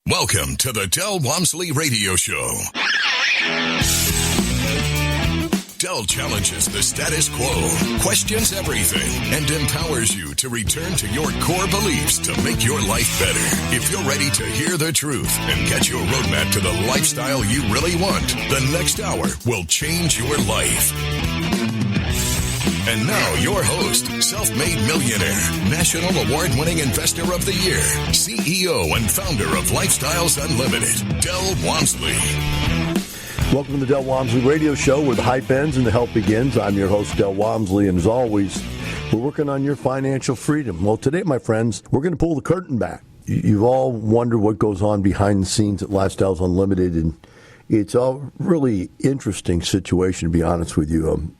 Welcome to the Del Walmsley Radio Show. Del challenges the status quo, questions everything, and empowers you to return to your core beliefs to make your life better. If you're ready to hear the truth and get your roadmap to the lifestyle you really want, the next hour will change your life. And now, your host, self-made millionaire, national award-winning investor of the year, CEO and founder of Lifestyles Unlimited, Del Walmsley. Welcome to the Del Walmsley Radio Show, where the hype ends and the help begins. I'm your host, Del Walmsley, and as always, we're working on your financial freedom. Well, today, my friends, we're going to pull the curtain back. You've all wondered what goes on behind the scenes at Lifestyles Unlimited, and it's a really interesting situation, to be honest with you.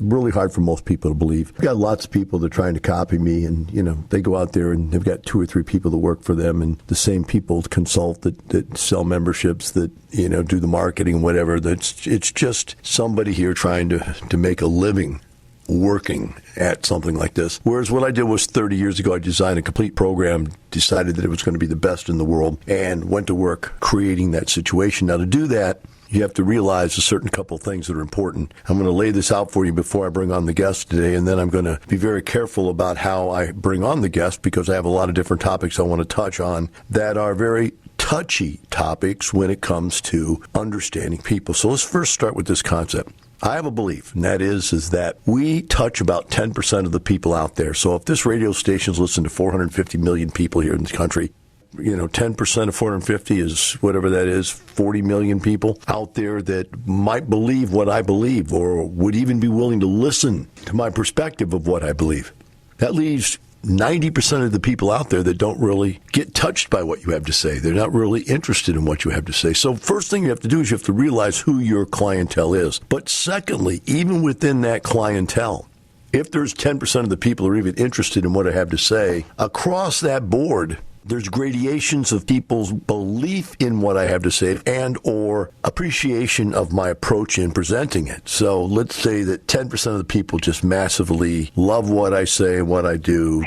Really hard for most people to believe. I've got lots of people that are trying to copy me, and they go out there and they've got 2 or 3 people that work for them, and the same people consult that sell memberships, that do the marketing, whatever. It's just somebody here trying to make a living working at something like this. Whereas what I did was 30 years ago, I designed a complete program, decided that it was going to be the best in the world, and went to work creating that situation. Now, to do that, you have to realize a certain couple of things that are important. I'm going to lay this out for you before I bring on the guest today, and then I'm going to be very careful about how I bring on the guest, because I have a lot of different topics I want to touch on that are very touchy topics when it comes to understanding people. So let's first start with this concept. I have a belief, and that is that we touch about 10% of the people out there. So if this radio station is listening to 450 million people here in the country, 10% of 450 is whatever that is, 40 million people out there that might believe what I believe, or would even be willing to listen to my perspective of what I believe. That leaves 90% of the people out there that don't really get touched by what you have to say. They're not really interested in what you have to say. So first thing you have to do is you have to realize who your clientele is. But secondly, even within that clientele, if there's 10% of the people who are even interested in what I have to say, across that board, there's gradations of people's belief in what I have to say and or appreciation of my approach in presenting it. So let's say that 10% of the people just massively love what I say and what I do.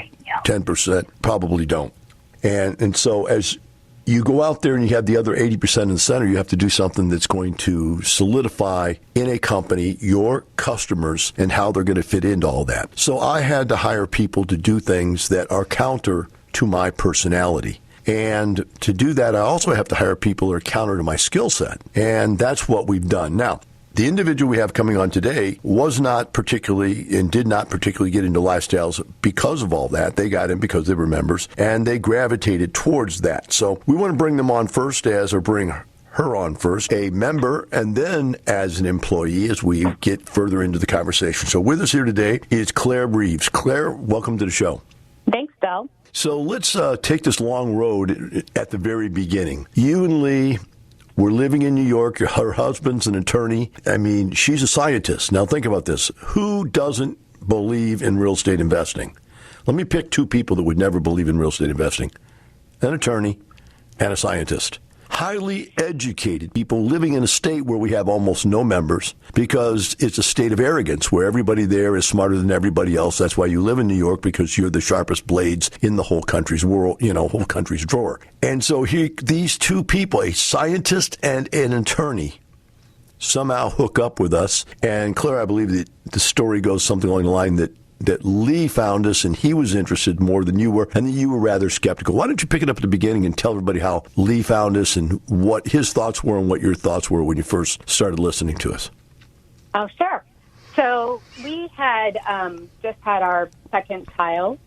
10% probably don't. And so as you go out there and you have the other 80% in the center, you have to do something that's going to solidify in a company your customers and how they're going to fit into all that. So I had to hire people to do things that are counter to my personality. And to do that, I also have to hire people that are counter to my skill set. And that's what we've done. Now, the individual we have coming on today was not particularly and did not particularly get into lifestyles because of all that. They got in because they were members, and they gravitated towards that. So we want to bring them on first bring her on first, a member, and then as an employee as we get further into the conversation. So with us here today is Claire Reeves. Claire, welcome to the show. Thanks, Del. So let's take this long road at the very beginning. You and Lee were living in New York. Her husband's an attorney. I mean, she's a scientist. Now think about this. Who doesn't believe in real estate investing? Let me pick 2 people that would never believe in real estate investing. An attorney and a scientist. Highly educated people living in a state where we have almost no members because it's a state of arrogance where everybody there is smarter than everybody else. That's why you live in New York, because you're the sharpest blades in the whole country's world, whole country's drawer. And so these 2 people, a scientist and an attorney, somehow hook up with us. And Claire, I believe that the story goes something along the line that Lee found us and he was interested more than you were, and that you were rather skeptical. Why don't you pick it up at the beginning and tell everybody how Lee found us and what his thoughts were and what your thoughts were when you first started listening to us? Oh, sure. So we had just had our second child,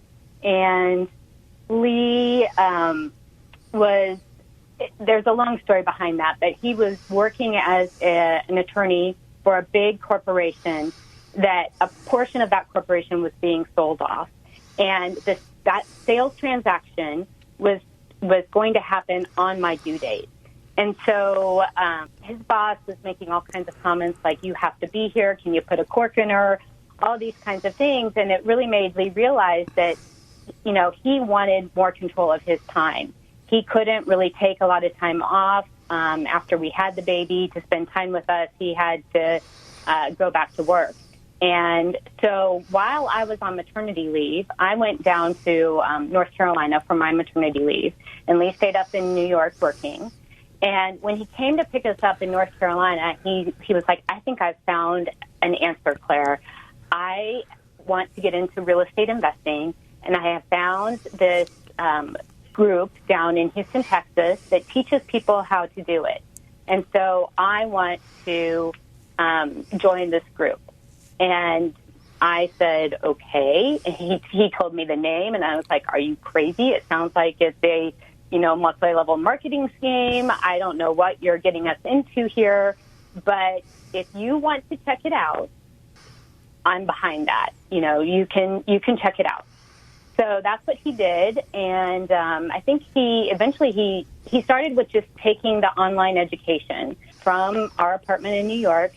and Lee there's a long story behind that, but he was working as an attorney for a big corporation that a portion of that corporation was being sold off. And that sales transaction was going to happen on my due date. And so his boss was making all kinds of comments like, you have to be here, can you put a cork in her, all these kinds of things. And it really made Lee realize that, he wanted more control of his time. He couldn't really take a lot of time off after we had the baby to spend time with us. He had to go back to work. And so while I was on maternity leave, I went down to North Carolina for my maternity leave, and Lee stayed up in New York working. And when he came to pick us up in North Carolina, he was like, I think I've found an answer, Claire. I want to get into real estate investing, and I have found this group down in Houston, Texas, that teaches people how to do it. And so I want to join this group. And I said, okay. And he told me the name, and I was like, are you crazy? It sounds like it's a, multi-level marketing scheme. I don't know what you're getting us into here, but if you want to check it out, I'm behind that. You can check it out. So that's what he did, and I think he started with just taking the online education from our apartment in New York,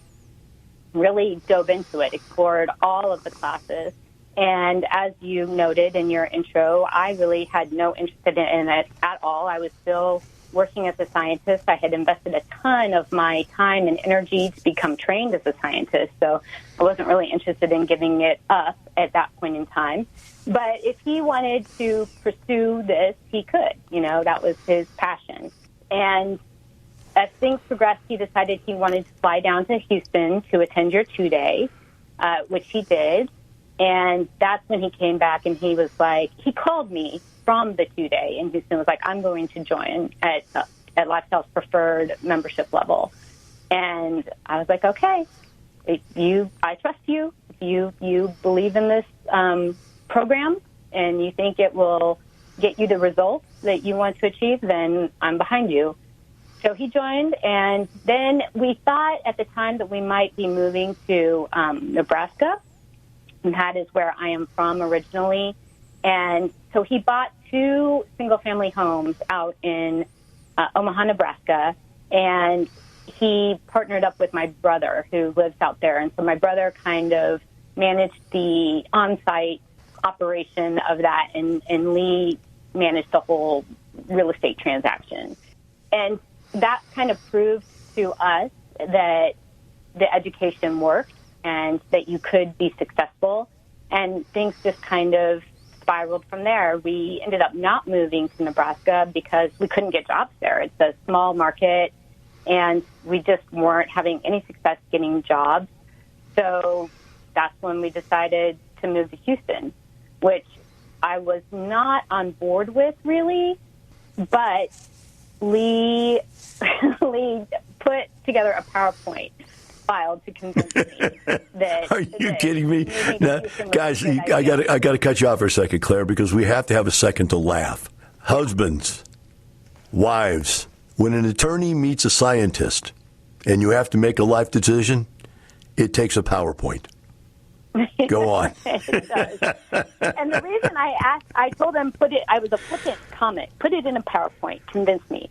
really dove into it, explored all of the classes. And as you noted in your intro, I really had no interest in it at all. I was still working as a scientist. I had invested a ton of my time and energy to become trained as a scientist, so I wasn't really interested in giving it up at that point in time. But if he wanted to pursue this, he could. That was his passion. And as things progressed, he decided he wanted to fly down to Houston to attend your 2-day, which he did. And that's when he came back, and he was like, he called me from the 2-day in Houston, was like, I'm going to join at Lifestyle's preferred membership level. And I was like, okay, I trust you. If you believe in this program and you think it will get you the results that you want to achieve, then I'm behind you. So he joined, and then we thought at the time that we might be moving to Nebraska, and that is where I am from originally. And so he bought 2 single-family homes out in Omaha, Nebraska, and he partnered up with my brother who lives out there. And so my brother kind of managed the on-site operation of that, and Lee managed the whole real estate transaction. And that kind of proved to us that the education worked and that you could be successful. And things just kind of spiraled from there. We ended up not moving to Nebraska because we couldn't get jobs there. It's a small market, and we just weren't having any success getting jobs. So that's when we decided to move to Houston, which I was not on board with, really, but Lee put together a PowerPoint file to convince me that. Are you kidding me? Now, guys, I got to cut you off for a second, Claire, because we have to have a second to laugh. Husbands, wives, when an attorney meets a scientist and you have to make a life decision, it takes a PowerPoint. Go on. It does. And the reason I told him I was a flippant comment, put it in a PowerPoint, convince me.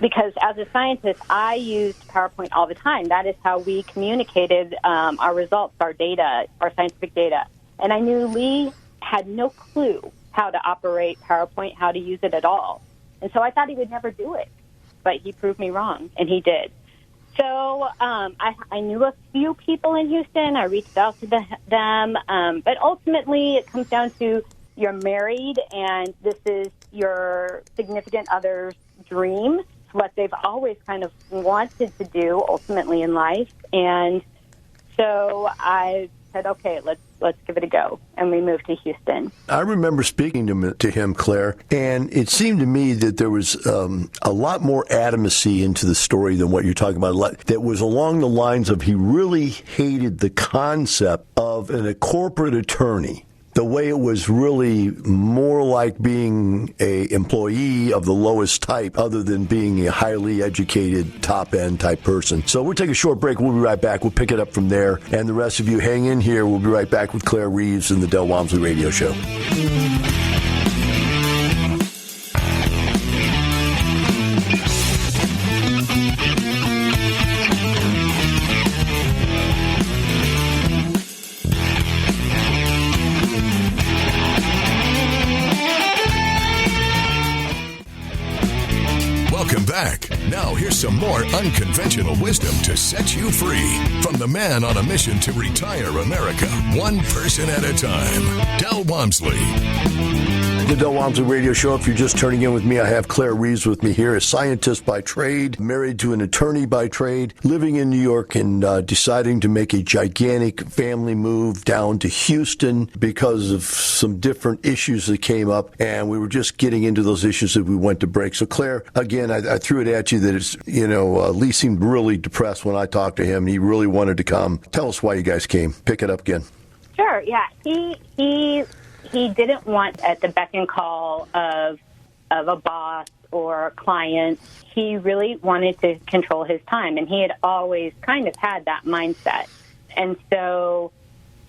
Because as a scientist, I used PowerPoint all the time. That is how we communicated our results, our data, our scientific data. And I knew Lee had no clue how to operate PowerPoint, how to use it at all. And so I thought he would never do it. But he proved me wrong, and he did. So I knew a few people in Houston. I reached out to them. But ultimately, it comes down to you're married, and this is your significant other's dream. It's what they've always kind of wanted to do ultimately in life. And so I said, okay, let's give it a go. And we moved to Houston. I remember speaking to him, Claire, and it seemed to me that there was a lot more adamancy into the story than what you're talking about. That was along the lines of he really hated the concept of a corporate attorney. The way it was really more like being a employee of the lowest type other than being a highly educated, top-end type person. So we'll take a short break. We'll be right back. We'll pick it up from there. And the rest of you hang in here. We'll be right back with Claire Reeves and the Del Walmsley Radio Show. back. Now here's some more unconventional wisdom to set you free from the man on a mission to retire America, one person at a time, Del Walmsley. The Del Walmsley Radio Show. If you're just turning in with me, I have Claire Reeves with me here, a scientist by trade, married to an attorney by trade, living in New York and deciding to make a gigantic family move down to Houston because of some different issues that came up. And we were just getting into those issues as we went to break. So, Claire, again, I threw it at you that it's, Lee seemed really depressed when I talked to him. He really wanted to come. Tell us why you guys came. Pick it up again. Sure, yeah. He didn't want at the beck and call of a boss or a client. He really wanted to control his time, and he had always kind of had that mindset. And so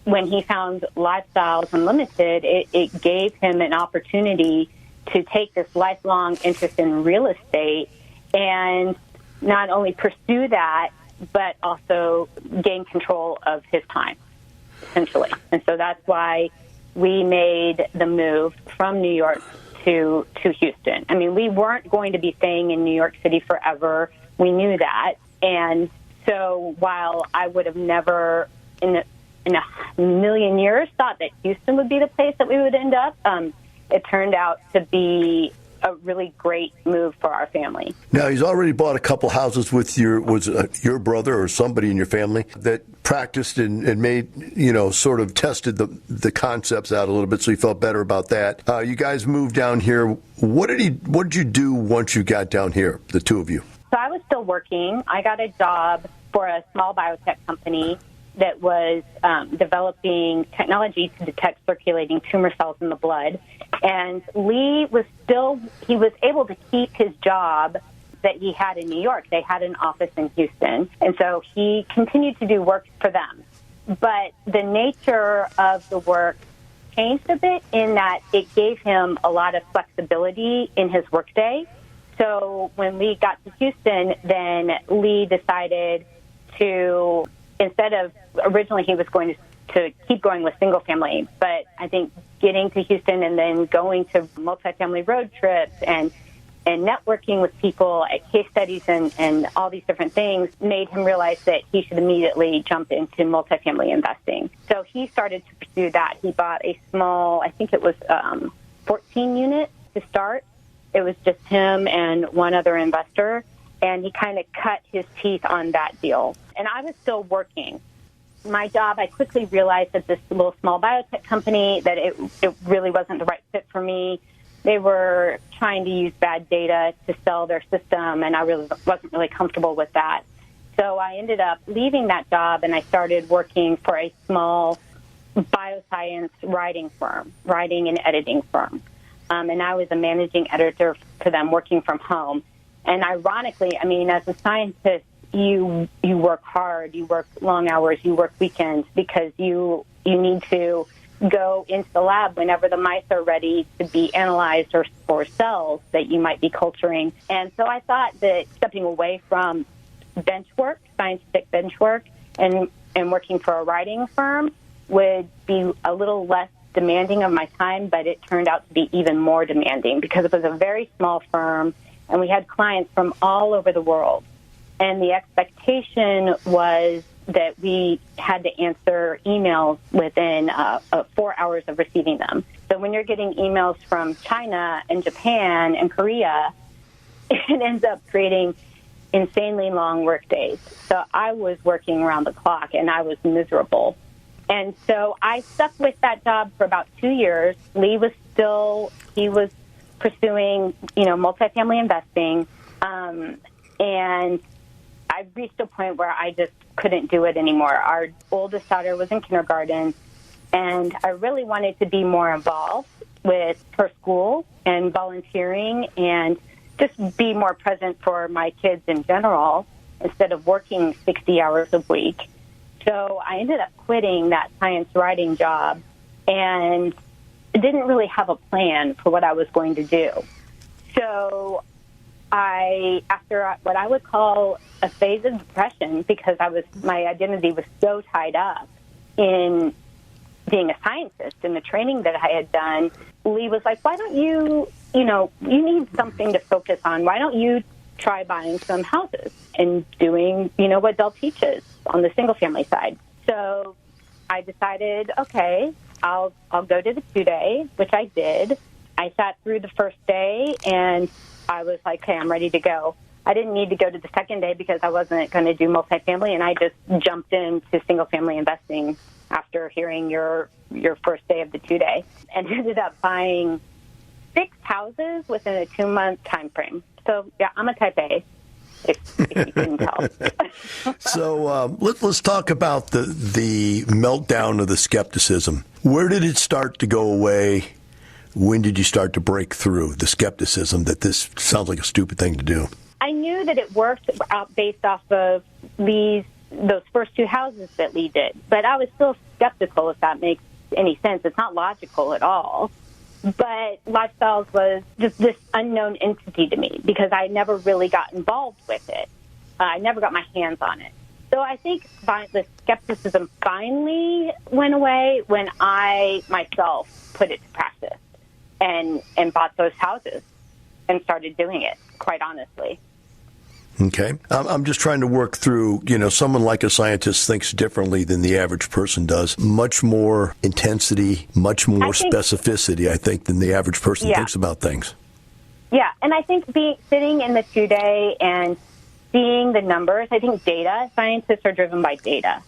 when he found Lifestyles Unlimited, it gave him an opportunity to take this lifelong interest in real estate and not only pursue that, but also gain control of his time, essentially. And so that's why we made the move from New York to Houston. I mean, we weren't going to be staying in New York City forever. We knew that. And so while I would have never in a million years thought that Houston would be the place that we would end up, it turned out to be a really great move for our family. Now, he's already bought a couple houses with your brother or somebody in your family that practiced and made, sort of tested the concepts out a little bit, so he felt better about that. You guys moved down here. What did you do once you got down here, the two of you? So I was still working. I got a job for a small biotech company that was developing technology to detect circulating tumor cells in the blood. And Lee was able to keep his job that he had in New York. They had an office in Houston. And so he continued to do work for them. But the nature of the work changed a bit in that it gave him a lot of flexibility in his workday. So when Lee got to Houston, then Lee decided to, instead of, originally he was going to keep going with single family, but I think getting to Houston and then going to multifamily road trips and networking with people at case studies and all these different things made him realize that he should immediately jump into multifamily investing. So he started to pursue that. He bought a small, I think it was 14 units to start. It was just him and one other investor, and he kind of cut his teeth on that deal. And I was still working. My job, I quickly realized that this little small biotech company, that it really wasn't the right fit for me. They were trying to use bad data to sell their system, and I wasn't really comfortable with that. So I ended up leaving that job, and I started working for a small bioscience writing and editing firm. And I was a managing editor for them, working from home. And ironically, I mean, as a scientist, you work hard, you work long hours, you work weekends because you need to go into the lab whenever the mice are ready to be analyzed or cells that you might be culturing. And so I thought that stepping away from bench work, scientific bench work, and working for a writing firm would be a little less demanding of my time, but it turned out to be even more demanding because it was a very small firm and we had clients from all over the world. And the expectation was that we had to answer emails within 4 hours of receiving them. So when you're getting emails from China and Japan and Korea, it ends up creating insanely long work days. So I was working around the clock, and I was miserable. And so I stuck with that job for about 2 years. Lee was pursuing, multifamily investing, and I reached a point where I just couldn't do it anymore. Our oldest daughter was in kindergarten, and I really wanted to be more involved with her school and volunteering and just be more present for my kids in general instead of working 60 hours a week. So I ended up quitting that science writing job and didn't really have a plan for what I was going to do. So after what I would call a phase of depression, because my identity was so tied up in being a scientist and the training that I had done, Lee was like, why don't you need something to focus on. Why don't you try buying some houses and doing, what Dell teaches on the single-family side. So I decided, okay, I'll go to the 2-day, which I did. I sat through the first day, and I was like, okay, I'm ready to go. I didn't need to go to the second day because I wasn't going to do multifamily, and I just jumped into single-family investing after hearing your first day of the 2-day, and ended up buying 6 houses within a 2-month time frame. So, yeah, I'm a type A, if you can tell. So let's talk about the meltdown of the skepticism. Where did it start to go away? When did you start to break through the skepticism that this sounds like a stupid thing to do? I knew that it worked out based off of those first 2 houses that Lee did, but I was still skeptical, if that makes any sense. It's not logical at all. But Lifestyles was just this unknown entity to me because I never really got involved with it. I never got my hands on it. So I think the skepticism finally went away when I myself put it to practice and bought those houses and started doing it, quite honestly. Okay. I'm just trying to work through, someone like a scientist thinks differently than the average person does. Much more intensity, much more specificity, I think, than the average person thinks about things. Yeah, and I think sitting in the 2-day and seeing the numbers, I think scientists are driven by data.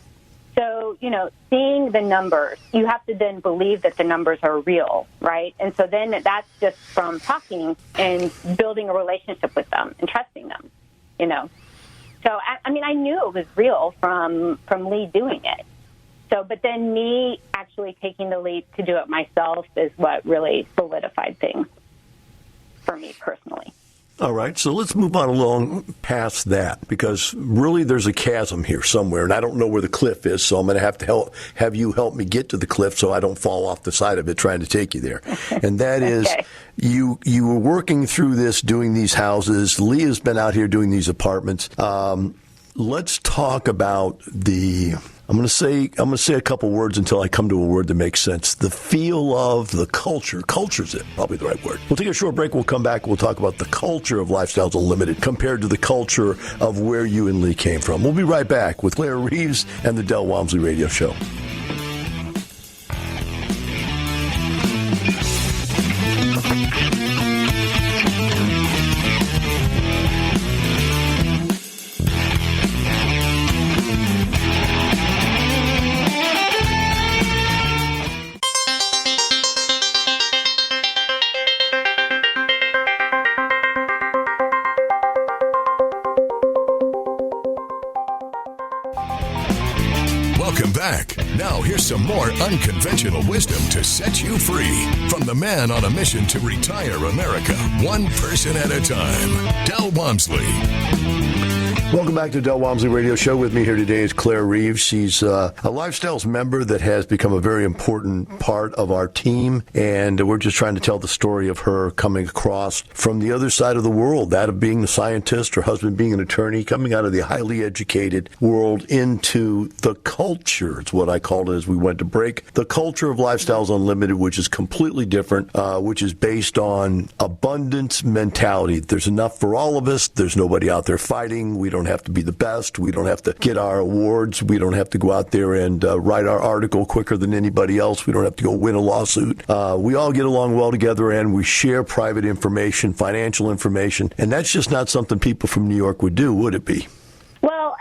So, seeing the numbers, you have to then believe that the numbers are real, right? And so then that's just from talking and building a relationship with them and trusting them. So, I knew it was real from Lee doing it. So, but then me actually taking the leap to do it myself is what really solidified things for me personally. All right, so let's move on along past that, because really there's a chasm here somewhere, and I don't know where the cliff is, so I'm going to have to have you help me get to the cliff so I don't fall off the side of it trying to take you there. And that is, you were working through this, doing these houses. Lee has been out here doing these apartments. Let's talk about I'm going to say a couple words until I come to a word that makes sense. The feel of the culture. Culture's it, probably the right word. We'll take a short break. We'll come back. We'll talk about the culture of Lifestyles Unlimited compared to the culture of where you and Lee came from. We'll be right back with Claire Reeves and the Del Walmsley Radio Show. Welcome back. Now here's some more unconventional wisdom to set you free from the man on a mission to retire America, one person at a time, Del Walmsley. Welcome back to the Del Walmsley Radio Show. With me here today is Claire Reeves. She's a Lifestyles member that has become a very important part of our team, and we're just trying to tell the story of her coming across from the other side of the world, that of being a scientist, her husband being an attorney, coming out of the highly educated world into the culture. It's what I called it as we went to break. The culture of Lifestyles Unlimited, which is completely different, which is based on abundance mentality. There's enough for all of us. There's nobody out there fighting. We don't have to be the best. We don't have to get our awards. We don't have to go out there and write our article quicker than anybody else. We don't have to go win a lawsuit. We all get along well together, and we share private information, financial information, and that's just not something people from New York would do, would it be? Well,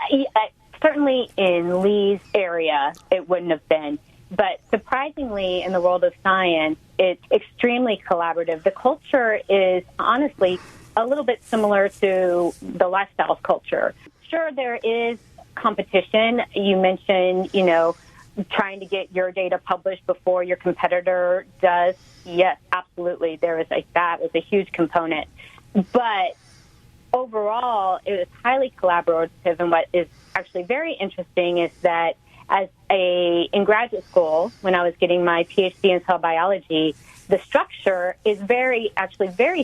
certainly in Lee's area, it wouldn't have been. But surprisingly, in the world of science, it's extremely collaborative. The culture is honestly a little bit similar to the Lifestyles culture. Sure, there is competition. You mentioned, trying to get your data published before your competitor does. Yes, absolutely. That was a huge component. But overall, it was highly collaborative. And what is actually very interesting is that in graduate school, when I was getting my PhD in cell biology, the structure is very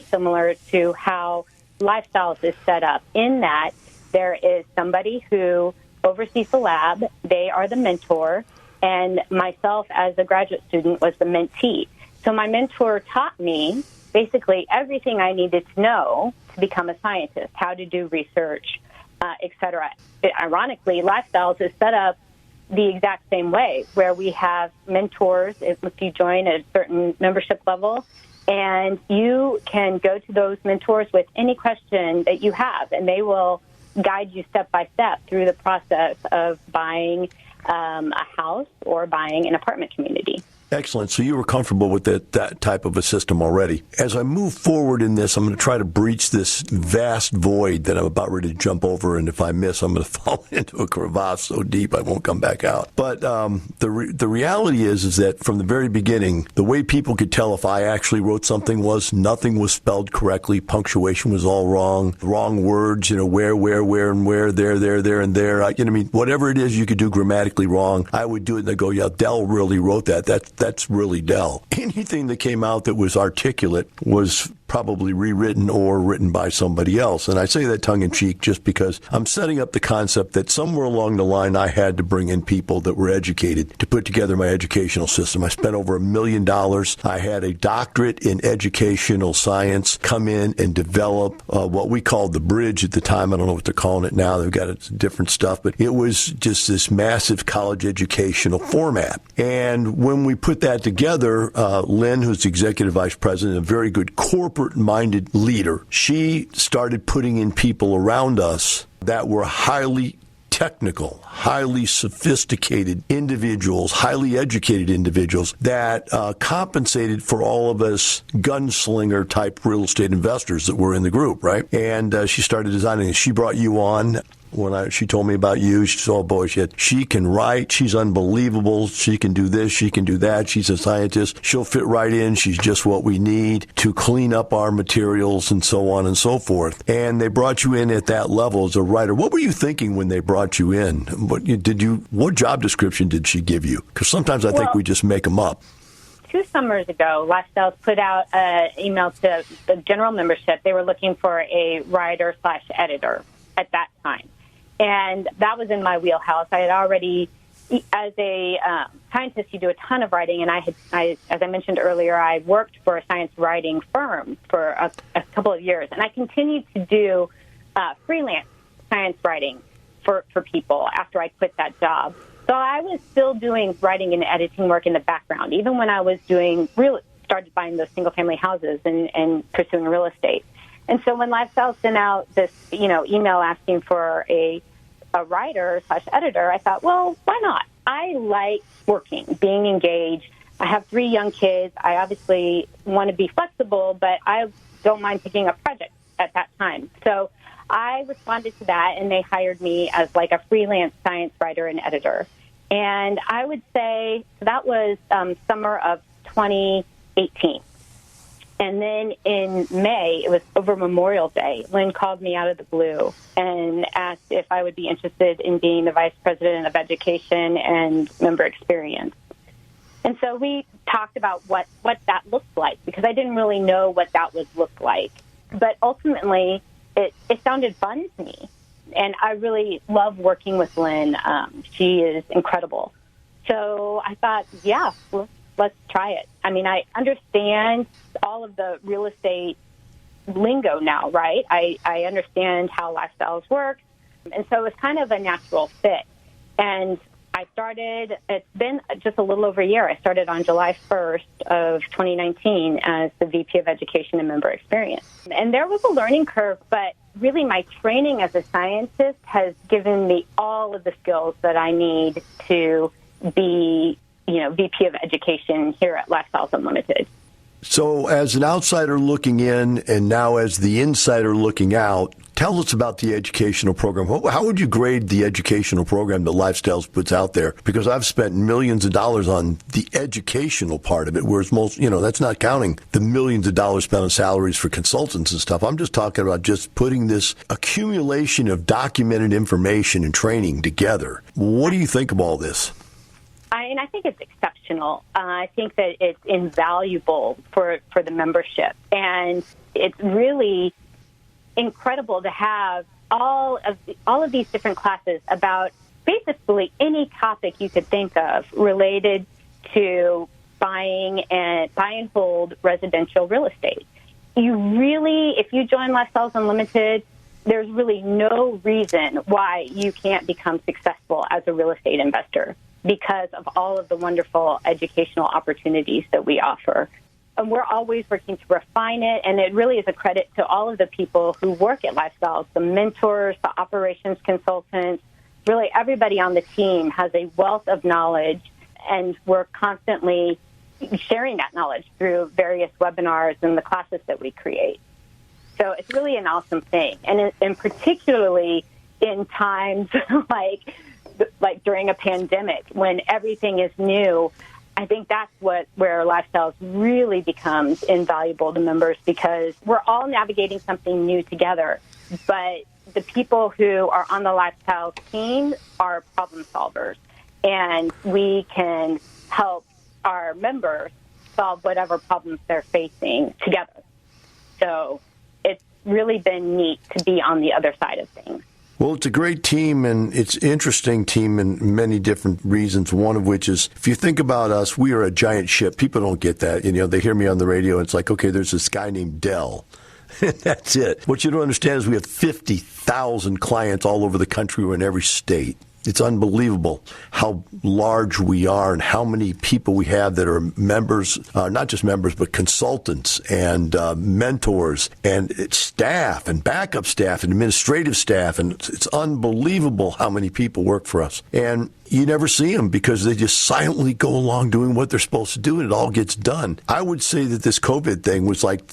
similar to how Lifestyles is set up, in that there is somebody who oversees the lab, they are the mentor, and myself as a graduate student was the mentee. So my mentor taught me basically everything I needed to know to become a scientist, how to do research, et cetera. Ironically, Lifestyles is set up the exact same way, where we have mentors if you join at a certain membership level, and you can go to those mentors with any question that you have, and they will guide you step by step through the process of buying a house or buying an apartment community. Excellent. So you were comfortable with that type of a system already. As I move forward in this, I'm going to try to breach this vast void that I'm about ready to jump over, and if I miss, I'm going to fall into a crevasse so deep I won't come back out. But the reality is that from the very beginning, the way people could tell if I actually wrote something was nothing was spelled correctly, punctuation was all wrong words, where, and where, there, and there. Whatever it is you could do grammatically wrong, I would do it, and they go, yeah, Dell really wrote that. That's really Dell. Anything that came out that was articulate was probably rewritten or written by somebody else. And I say that tongue-in-cheek just because I'm setting up the concept that somewhere along the line I had to bring in people that were educated to put together my educational system. I spent over $1 million. I had a doctorate in educational science come in and develop what we called the bridge at the time. I don't know what they're calling it now. They've got different stuff, but it was just this massive college educational format. And when we put that together, Lynn, who's the executive vice president, a very good corporate-minded leader, she started putting in people around us that were highly technical, highly sophisticated individuals, highly educated individuals that compensated for all of us gunslinger-type real estate investors that were in the group, right? And she started designing it. She brought you on. When she told me about you, she said, oh boy, she can write. She's unbelievable. She can do this. She can do that. She's a scientist. She'll fit right in. She's just what we need to clean up our materials and so on and so forth. And they brought you in at that level as a writer. What were you thinking when they brought you in? What job description did she give you? Because sometimes I think we just make them up. 2 summers ago, Lifestyles put out an email to the general membership. They were looking for a writer/editor at that time. And that was in my wheelhouse. I had already, as a scientist, you do a ton of writing. And as I mentioned earlier, I worked for a science writing firm for a couple of years. And I continued to do freelance science writing for people after I quit that job. So I was still doing writing and editing work in the background, even when I was started buying those single-family houses and pursuing real estate. And so when Lifestyle sent out this, email asking for a writer/editor, I thought, well, why not? I like working, being engaged. I have 3 young kids. I obviously want to be flexible, but I don't mind picking up projects at that time. So I responded to that, and they hired me as like a freelance science writer and editor. And I would say that was summer of 2018. And then in May, it was over Memorial Day, Lynn called me out of the blue and asked if I would be interested in being the Vice President of Education and Member Experience. And so we talked about what that looked like, because I didn't really know what that would look like. But ultimately, it sounded fun to me. And I really love working with Lynn. She is incredible. So I thought, yeah, let's try it. I mean, I understand all of the real estate lingo now, right? I understand how Lifestyles work. And so it's kind of a natural fit. And it's been just a little over a year. I started on July 1st of 2019 as the VP of Education and Member Experience. And there was a learning curve, but really my training as a scientist has given me all of the skills that I need to be VP of Education here at Lifestyles Unlimited. So as an outsider looking in and now as the insider looking out, tell us about the educational program. How would you grade the educational program that Lifestyles puts out there? Because I've spent millions of dollars on the educational part of it, whereas most, that's not counting the millions of dollars spent on salaries for consultants and stuff. I'm just talking about just putting this accumulation of documented information and training together. What do you think of all this? I think it's exceptional. I think that it's invaluable for the membership. And it's really incredible to have all of these different classes about basically any topic you could think of related to buy and hold residential real estate. if you join Lifestyles Unlimited, there's really no reason why you can't become successful as a real estate investor because of all of the wonderful educational opportunities that we offer. And we're always working to refine it, and it really is a credit to all of the people who work at Lifestyles, the mentors, the operations consultants, really everybody on the team has a wealth of knowledge, and we're constantly sharing that knowledge through various webinars and the classes that we create. So it's really an awesome thing. And particularly in times like during a pandemic when everything is new, I think that's where Lifestyles really becomes invaluable to members because we're all navigating something new together. But the people who are on the Lifestyles team are problem solvers, and we can help our members solve whatever problems they're facing together. So it's really been neat to be on the other side of things. Well, it's a great team, and it's an interesting team in many different reasons, one of which is, if you think about us, we are a giant ship. People don't get that. They hear me on the radio, and it's like, okay, there's this guy named Dell. That's it. What you don't understand is we have 50,000 clients all over the country or in every state. It's unbelievable how large we are and how many people we have that are members, not just members, but consultants and mentors and staff and backup staff and administrative staff. And it's unbelievable how many people work for us. And you never see them because they just silently go along doing what they're supposed to do, and it all gets done. I would say that this COVID thing was like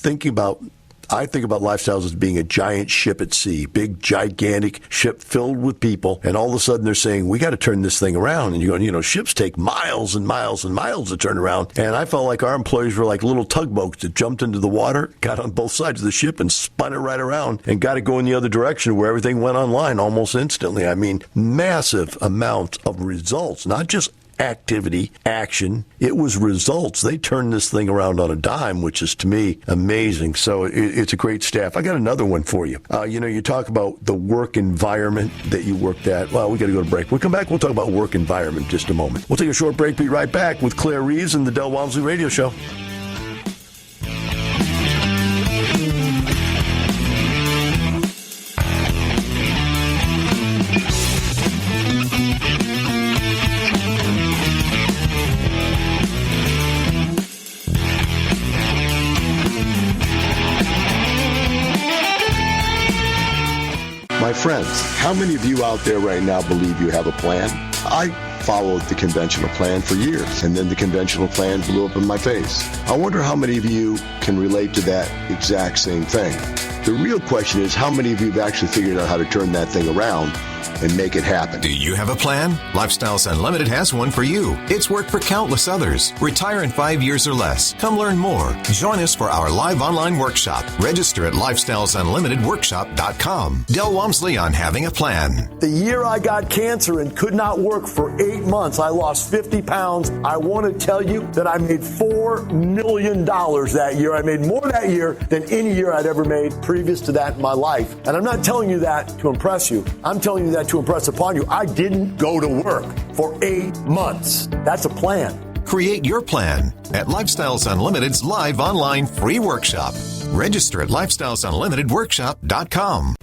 I think about Lifestyles as being a giant ship at sea, big, gigantic ship filled with people. And all of a sudden they're saying, we got to turn this thing around. And you're going, ships take miles and miles and miles to turn around. And I felt like our employees were like little tugboats that jumped into the water, got on both sides of the ship and spun it right around and got it going the other direction where everything went online almost instantly. I mean, massive amount of results, not just activity, action. It was results. They turned this thing around on a dime, which is, to me, amazing. So it's a great staff. I got another one for you. You talk about the work environment that you worked at. Well, we got to go to break. We'll come back. We'll talk about work environment in just a moment. We'll take a short break. Be right back with Claire Reeves and the Del Walmsley Radio Show. My friends, how many of you out there right now believe you have a plan? I followed the conventional plan for years, and then the conventional plan blew up in my face. I wonder how many of you can relate to that exact same thing. The real question is, how many of you have actually figured out how to turn that thing around and make it happen? Do you have a plan? Lifestyles Unlimited has one for you. It's worked for countless others. Retire in 5 years or less. Come learn more. Join us for our live online workshop. Register at lifestylesunlimitedworkshop.com. Del Walmsley on having a plan. The year I got cancer and could not work for 8 months, I lost 50 pounds. I want to tell you that I made $4 million that year. I made more that year than any year I'd ever made previous to that in my life. And I'm not telling you that to impress you. I'm telling you that to impress upon you. I didn't go to work for 8 months. That's a plan. Create your plan at Lifestyles Unlimited's live online free workshop. Register at lifestylesunlimitedworkshop.com.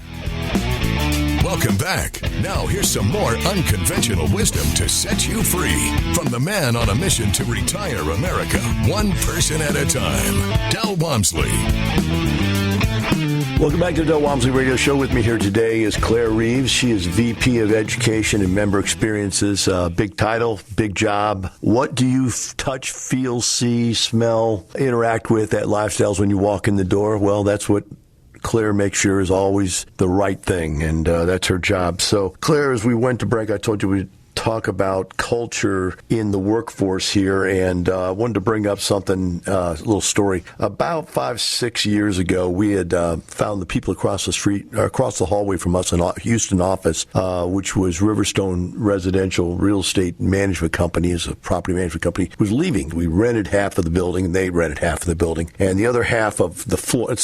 Welcome back. Now here's some more unconventional wisdom to set you free from the man on a mission to retire America, one person at a time, Del Walmsley. Welcome back to the Del Walmsley Radio Show. With me here today is Claire Reeves. She is VP of Education and Member Experiences. Big title, big job. What do you touch, feel, see, smell, interact with at Lifestyles when you walk in the door? Well, that's what Claire makes sure is always the right thing, and that's her job. So, Claire, as we went to break, I told you we'd talk about culture in the workforce here, and I wanted to bring up something, a little story. About 5-6 years ago, we had found the people across the street, or across the hallway from us in Houston office, which was Riverstone Residential Real Estate Management Company, is a property management company, was leaving. We rented half of the building, and they rented half of the building, and the other half of the floor, and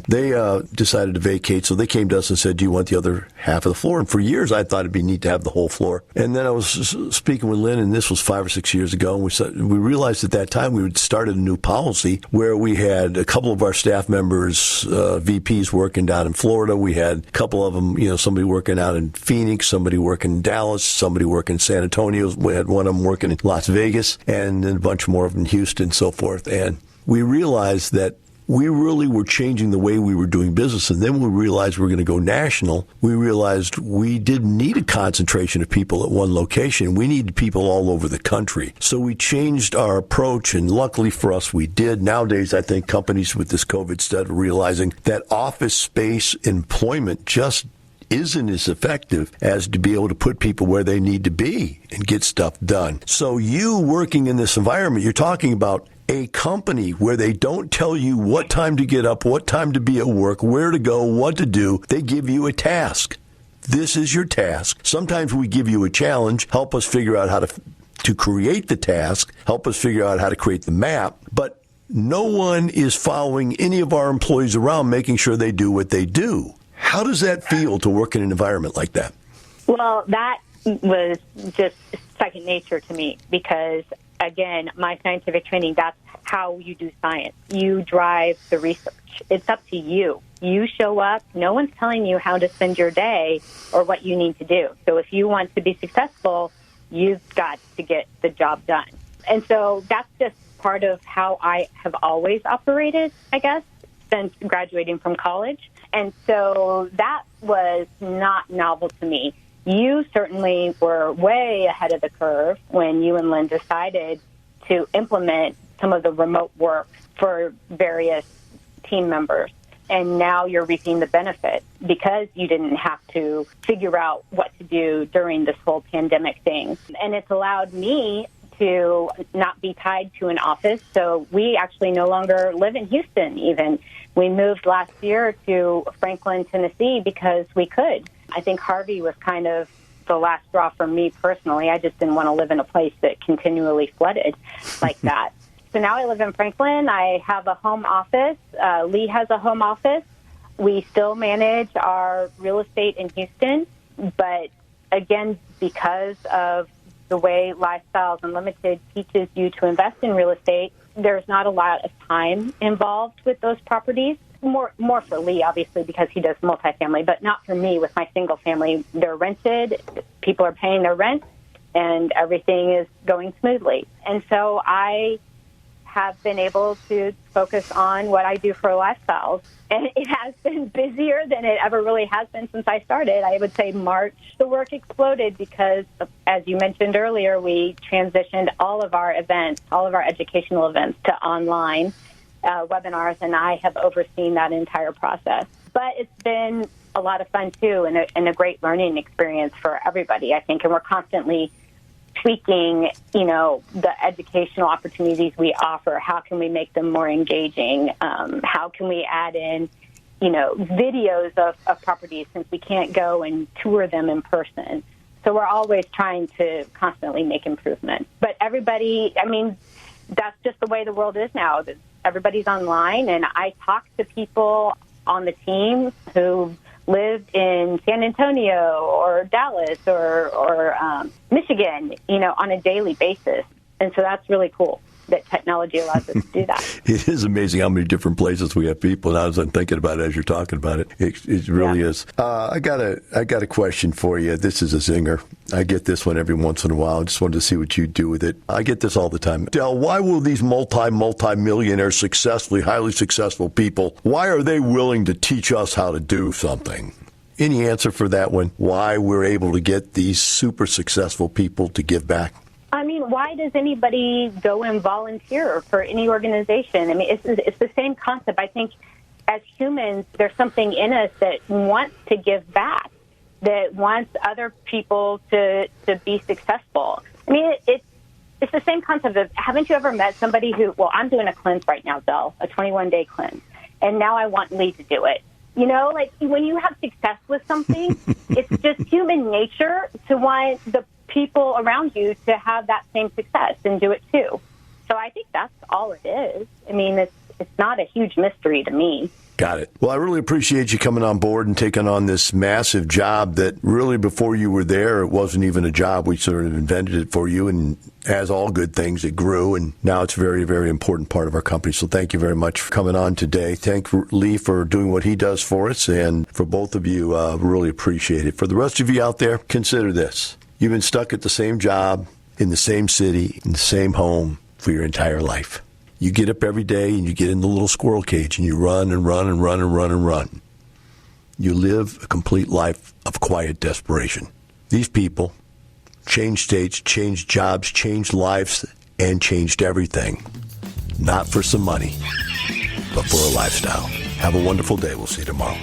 they decided to vacate, so they came to us and said, do you want the other half of the floor? And for years, I thought it'd be neat to have the whole floor floor. And then I was speaking with Lynn, and this was 5 or 6 years ago, and we realized at that time we had started a new policy where we had a couple of our staff members, VPs, working down in Florida. We had a couple of them, somebody working out in Phoenix, somebody working in Dallas, somebody working in San Antonio. We had one of them working in Las Vegas, and then a bunch more of them in Houston and so forth. And we realized that we really were changing the way we were doing business. And then when we realized we were going to go national, we realized we didn't need a concentration of people at one location. We needed people all over the country. So we changed our approach, and luckily for us, we did. Nowadays, I think companies with this COVID stuff are realizing that office space employment just isn't as effective as to be able to put people where they need to be and get stuff done. So you working in this environment, you're talking about a company where they don't tell you what time to get up, what time to be at work, where to go, what to do. They give you a task. This is your task. Sometimes we give you a challenge, help us figure out how to create the task, help us figure out how to create the map, but no one is following any of our employees around making sure they do what they do. How does that feel to work in an environment like that? Well, that was just second nature to me because, again, my scientific training, that's how you do science. You drive the research. It's up to you. You show up. No one's telling you how to spend your day or what you need to do. So if you want to be successful, you've got to get the job done. And so that's just part of how I have always operated, I guess, since graduating from college. And so that was not novel to me. You certainly were way ahead of the curve when you and Lynn decided to implement some of the remote work for various team members. And now you're reaping the benefit because you didn't have to figure out what to do during this whole pandemic thing. And it's allowed me to not be tied to an office. So we actually no longer live in Houston even. We moved last year to Franklin, Tennessee because we could. I think Harvey was kind of the last straw for me personally. I just didn't want to live in a place that continually flooded like that. So now I live in Franklin. I have a home office. Lee has a home office. We still manage our real estate in Houston. But again, because of the way Lifestyles Unlimited teaches you to invest in real estate, there's not a lot of time involved with those properties. More for Lee, obviously, because he does multifamily, but not for me with my single family. They're rented, people are paying their rent, and everything is going smoothly. And so I have been able to focus on what I do for Lifestyles. And it has been busier than it ever really has been since I started. I would say March, the work exploded because, as you mentioned earlier, we transitioned all of our events, all of our educational events to online webinars, and I have overseen that entire process. But it's been a lot of fun, too, and a great learning experience for everybody, I think. And we're constantly tweaking, the educational opportunities we offer. How can we make them more engaging? How can we add in, videos of properties since we can't go and tour them in person? So we're always trying to constantly make improvements. But everybody, that's just the way the world is now. Everybody's online, and I talk to people on the team who lived in San Antonio or Dallas or Michigan, on a daily basis. And so that's really cool that technology allows us to do that. It is amazing how many different places we have people. And as I'm thinking about it, as you're talking about it, it really is. I got a question for you. This is a zinger. I get this one every once in a while. I just wanted to see what you do with it. I get this all the time. Del, why will these multi-millionaire, highly successful people, why are they willing to teach us how to do something? Any answer for that one? Why we're able to get these super successful people to give back? Why does anybody go and volunteer for any organization? It's the same concept. I think as humans, there's something in us that wants to give back, that wants other people to be successful. It's the same concept of, haven't you ever met somebody who, I'm doing a cleanse right now, Del, a 21-day cleanse, and now I want Lee to do it. When you have success with something, it's just human nature to want the people around you to have that same success and do it too. So I think that's all it is. It's not a huge mystery to me. Got it. Well, I really appreciate you coming on board and taking on this massive job that really before you were there, it wasn't even a job. We sort of invented it for you, and as all good things, it grew, and now it's a very, very important part of our company. So thank you very much for coming on today. Thank Lee for doing what he does for us, and for both of you, really appreciate it. For the rest of you out there, consider this. You've been stuck at the same job, in the same city, in the same home for your entire life. You get up every day and you get in the little squirrel cage and you run and run and run and run and run. You live a complete life of quiet desperation. These people changed states, changed jobs, changed lives, and changed everything. Not for some money, but for a lifestyle. Have a wonderful day. We'll see you tomorrow.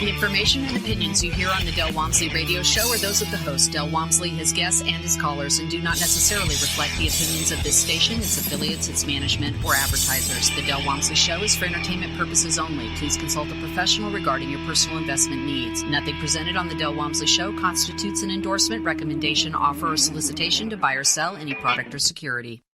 The information and opinions you hear on the Del Walmsley radio show are those of the host, Del Walmsley, his guests, and his callers, and do not necessarily reflect the opinions of this station, its affiliates, its management, or advertisers. The Del Walmsley show is for entertainment purposes only. Please consult a professional regarding your personal investment needs. Nothing presented on the Del Walmsley show constitutes an endorsement, recommendation, offer, or solicitation to buy or sell any product or security.